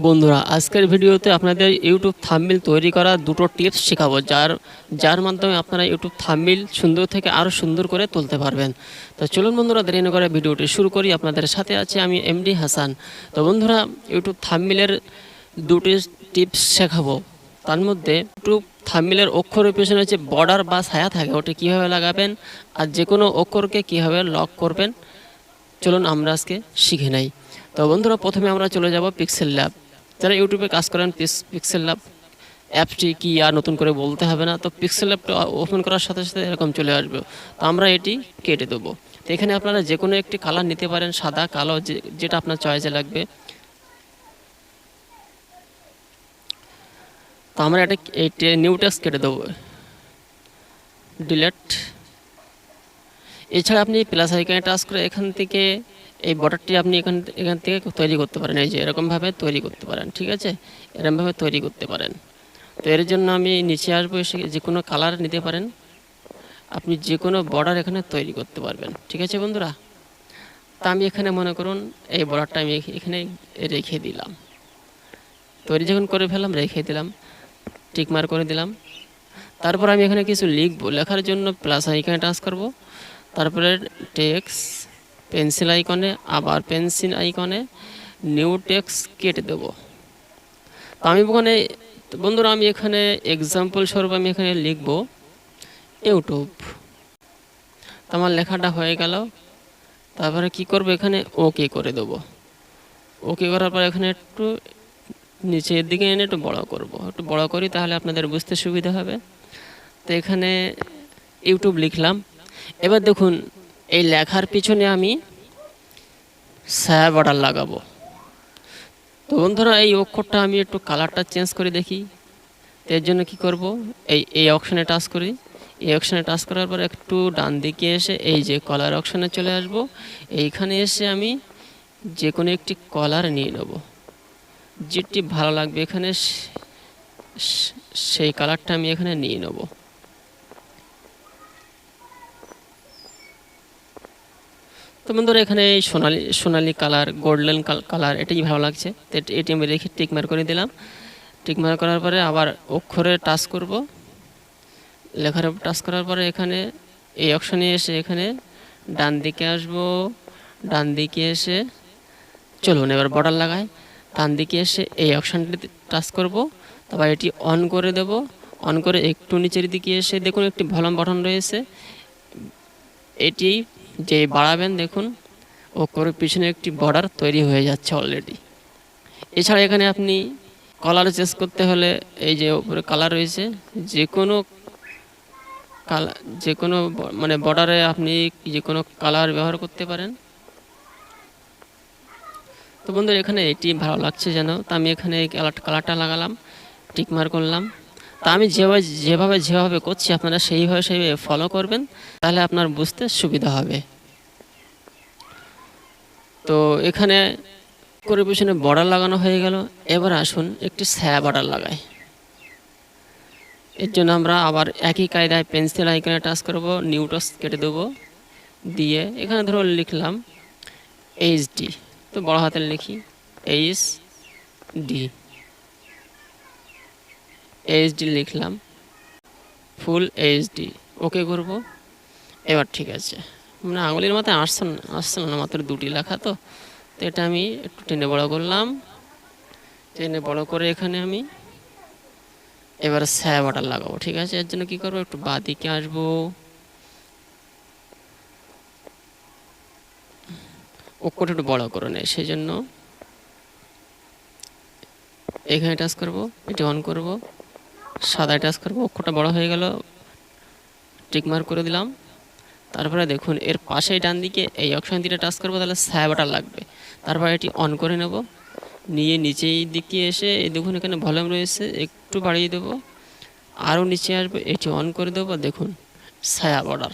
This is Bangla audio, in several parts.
বন্ধুরা, আজকের ভিডিওতে আপনাদের ইউটিউব থাম্বনেল তৈরি করা দুটো টিপস শেখাবো, যার মাধ্যমে আপনারা ইউটিউব থাম্বনেল সুন্দর থেকে আরও সুন্দর করে তুলতে পারবেন। তো চলুন বন্ধুরা, দেরি না করে ভিডিওটি শুরু করি। আপনাদের সাথে আছে আমি এমডি হাসান। তো বন্ধুরা, ইউটিউব থাম্বনেলের দুটি টিপস শেখাবো। তার মধ্যে ইউটিউব থাম্বনেলের অক্ষরের পেছনে যে বর্ডার বা ছায়া থাকে, ওটা কীভাবে লাগাবেন, আর যে কোনো অক্ষরকে কীভাবে লক করবেন, চলুন আমরা আজকে শিখে নেই। তো বন্ধুরা, প্রথমে আমরা চলে যাব পিক্সেল ল্যাব। যারা ইউটিউবে কাজ করেন, পিক্সেল ল্যাব অ্যাপটি কি আর নতুন করে বলতে হবে না। তো পিক্সেল ল্যাবটা ওপেন করার সাথে সাথে এরকম চলে আসবে। তো আমরা এটি কেটে দেবো। তো এখানে আপনারা যে কোনো একটি কালার নিতে পারেন, সাদা, কালো, যেটা আপনার চয়েসে লাগবে। তো আমরা এটা নিউ টেক্সট কেটে দেবো, ডিলেট। এছাড়া আপনি প্লাস আইকনে টাচ করে এখান থেকে এই বর্ডারটি আপনি এখান থেকে তৈরি করতে পারেন। এই যে এরকমভাবে তৈরি করতে পারেন, ঠিক আছে, এরকমভাবে তৈরি করতে পারেন। তো এর জন্য আমি নিচে আসবো, এসে যে কোনো কালার নিতে পারেন, আপনি যে কোনো বর্ডার এখানে তৈরি করতে পারবেন, ঠিক আছে বন্ধুরা। তা আমি এখানে মনে করুন এই বর্ডারটা আমি এখানে রেখে দিলাম। তৈরি যখন করে ফেললাম, রেখে দিলাম, টিকমার করে দিলাম। তারপর আমি এখানে কিছু লিখবো। লেখার জন্য প্লাস আইকনে টাচ করব, তারপরে টেক্সট, পেন্সিল আইকনে, আবার পেন্সিল আইকনে, নিউ টেক্সট কেটে দেব। তো আমি ওখানে, বন্ধুরা, আমি এখানে এক্সাম্পল স্বরূপ আমি এখানে লিখব ইউটিউব। তো আমার লেখাটা হয়ে গেল। তারপরে কি করব, এখানে ওকে করে দেব। ওকে করার পর এখানে একটু নিচের দিকে এনে একটু বড় করব। একটু বড় করি, তাহলে আপনাদের বুঝতে সুবিধা হবে। তো এখানে ইউটিউব লিখলাম। এবার দেখুন, এই লেখার পিছনে আমি ছায়া বর্ডার লাগাবো। তো বন্ধুরা, এই অক্ষরটা আমি একটু কালারটা চেঞ্জ করে দেখি। তো এর জন্য কী করব, এই অপশানে টাচ করি। এই অপশানে টাচ করার পর একটু ডান দিকে এসে এই যে কলার অপশানে চলে আসব। এইখানে এসে আমি যে কোনো একটি কলার নিয়ে নেব, যেটি ভালো লাগবে এখানে সেই কালারটা আমি এখানে নিয়ে নেব। তো বন্ধুরা, এখানে সোনালি কালার, গোল্ডেন কালার, এটাই ভালো লাগছে। তো এটি আমি রেখে টিকমার করে দিলাম। টিকমার করার পরে আবার অক্ষরে টাচ করব। লেখার উপর টাচ করার পরে এখানে এই অপশানে এসে এখানে ডান দিকে আসব। ডান দিকে এসে চলুন এবার বর্ডার লাগাই। ডান দিকে এসে এই অপশানটিতে টাচ করব, তারপর এটি অন করে দেব। অন করে একটু নিচের দিকে এসে দেখুন একটি ভলিউম বাটন রয়েছে, এটি যে বাড়াবেন, দেখুন অক্ষরের পিছনে একটি বর্ডার তৈরি হয়ে যাচ্ছে অলরেডি। এছাড়া এখানে আপনি কালার চেঞ্জ করতে হলে এই যে উপরে কালার রয়েছে, যে কোনো মানে বর্ডারে আপনি যে কোনো কালার ব্যবহার করতে পারেন। তো বন্ধুরা, এখানে এটি ভালো লাগছে যেন, তো আমি এখানে কালারটা লাগালাম, টিকমার করলাম। তা আমি যেভাবে করছি আপনারা সেইভাবে ফলো করবেন, তাহলে আপনার বুঝতে সুবিধা হবে। তো এখানে করে পিছনে বর্ডার লাগানো হয়ে গেল। এবার আসুন একটি ছায়া বর্ডার লাগাই। এর জন্য আমরা আবার একই কায়দায় পেন্সিল আইকনে টাচ করব, নিউ টেক্সট কেটে দেবো। দিয়ে এখানে ধরো লিখলাম এইচডি। তো বড় হাতের লিখি এইচডি লিখলাম, ফুল এইচডি। ওকে করব। এবার ঠিক আছে, মানে আঙুলের মাথায় আসছে না, মাত্র দুটি লেখা। তো এটা আমি একটু টেনে বড় করলাম। টেনে বড় করে এখানে আমি এবার ছায়া বর্ডার লাগাবো, ঠিক আছে। এর জন্য কী করবো, একটু বাঁ দিকে আসবো, অক্ষরটা একটু বড় করে নেয়, সেই জন্য এখানে টাচ করব, এটি অন করব, সাদায় টাচ করব, অক্ষরটা বড় হয়ে গেল, টিকমার্ক করে দিলাম। তারপরে দেখুন এর পাশেই ডান দিকে এই অপশান দিয়ে টাচ করবো, তাহলে ছায়া বাটন লাগবে। তারপর এটি অন করে নেব, নিয়ে নিচেই দিকে এসে এই দেখুন এখানে ভলিউম রয়েছে, একটু বাড়িয়ে দেবো, আরও নিচে আসবে, এটি অন করে দেবো। দেখুন ছায়া বর্ডার।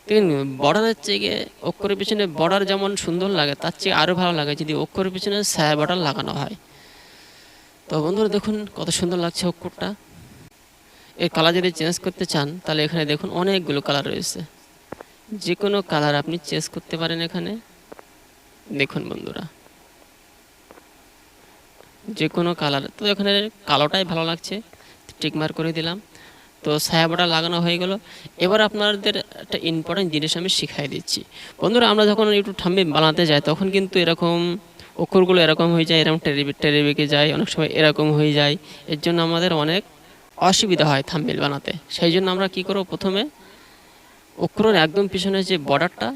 দেখুন বর্ডারের চেয়ে অক্ষরের পিছনে বর্ডার যেমন সুন্দর লাগে, তার চেয়ে আরও ভালো লাগে যদি অক্ষরের পিছনে ছায়া বর্ডার লাগানো হয়। তো বন্ধুরা, দেখুন কত সুন্দর লাগছে অক্ষরটা। এর কালার যদি চেঞ্জ করতে চান, তাহলে এখানে দেখুন অনেকগুলো কালার রয়েছে, যে কোনো কালার আপনি চেঞ্জ করতে পারেন এখানে। দেখুন বন্ধুরা, যে কোনো কালার, তো এখানে কালোটাই ভালো লাগছে, টিক মার্ক করে দিলাম। তো ছায়া বর্ডার লাগানো হয়ে গেল। এবার আপনাদের একটা ইম্পর্টেন্ট জিনিস আমি শিখাই দিচ্ছি। বন্ধুরা, আমরা যখন একটু থাম্বনেল বানাতে যাই তখন কিন্তু এরকম অক্ষরগুলো এরকম হয়ে যায়, এরকম টেরে বেঁকে যায়, অনেক সময় এরকম হয়ে যায়। এর জন্য আমাদের অনেক অসুবিধা হয় থাম্বনেল বানাতে। সেই জন্য আমরা কি করব, প্রথমে অক্ষরের একদম পিছনে যে বর্ডারটা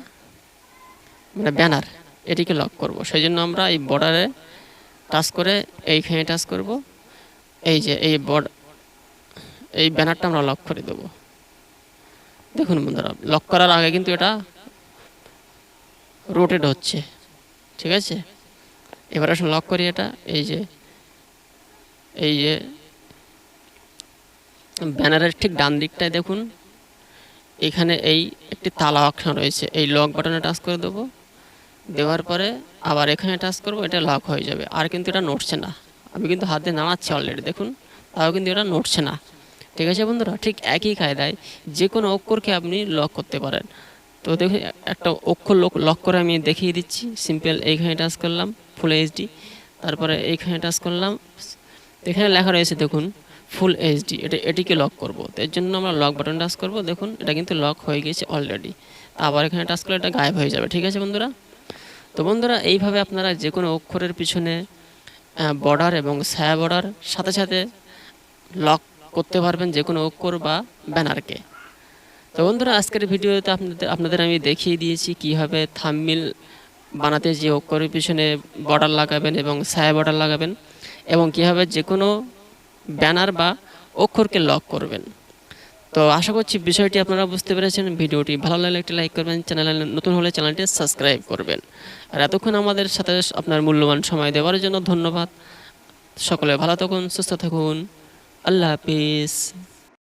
মানে ব্যানার, এটিকে লক করব। সেই জন্য আমরা এই বর্ডারে টাচ করে এইখানে টাচ করব। এই যে এই ব্যানারটা আমরা লক করে দেব। দেখুন বন্ধুরা, লক করার আগে কিন্তু এটা রোটেট হচ্ছে, ঠিক আছে। এবার আসলে লক করি এটা। এই যে ব্যানারের ঠিক ডান দিকটায় দেখুন, এখানে এই একটি তালা অপশন রয়েছে, এই লক বাটনে টাচ করে দেবো। দেওয়ার পরে আবার এখানে টাচ করব, এটা লক হয়ে যাবে। আর কিন্তু এটা নড়ছে না, আমি কিন্তু হাত দিয়ে নাড়াচ্ছি অলরেডি, দেখুন, তাও কিন্তু এটা নড়ছে না। ঠিক আছে বন্ধুরা, ঠিক একই কায়দায় যে কোনো অক্ষরকে আপনি লক করতে পারেন। তো দেখুন, একটা অক্ষর লক করে আমি দেখিয়ে দিচ্ছি। সিম্পল এইখানে টাচ করলাম ফুল এইচডি, তারপরে এইখানে টাচ করলাম, এখানে লেখা রয়েছে দেখুন ফুল এইচডি, এটিকে লক করব। তো এর জন্য আমরা লক বাটন টাচ করব। দেখুন এটা কিন্তু লক হয়ে গেছে অলরেডি। আবার এখানে টাচ করলে এটা গায়েব হয়ে যাবে। ঠিক আছে বন্ধুরা। তো বন্ধুরা, এইভাবে আপনারা যে কোনো অক্ষরের পিছনে বর্ডার এবং ছায়া বর্ডার সাথে সাথে লক করতে পারবেন যে কোনো অক্ষর বা ব্যানারকে। তো বন্ধুরা, আজকের ভিডিওতে আপনাদের আমি দেখিয়ে দিয়েছি কীভাবে থাম্বনেল বানাতে যে অক্ষরের পিছনে বর্ডার লাগাবেন এবং ছায়া বর্ডার লাগাবেন, এবং কীভাবে যে কোনো ব্যানার বা অক্ষরকে লক করবেন। তো আশা করছি বিষয়টি আপনারা বুঝতে পেরেছেন। ভিডিওটি ভালো লাগলে একটি লাইক করবেন, চ্যানেলে নতুন হলে চ্যানেলটি সাবস্ক্রাইব করবেন। আর এতক্ষণ আমাদের সাথে আপনার মূল্যবান সময় দেওয়ার জন্য ধন্যবাদ। সকলে ভালো থাকুন, সুস্থ থাকুন, আল্লাহ হাফিজ।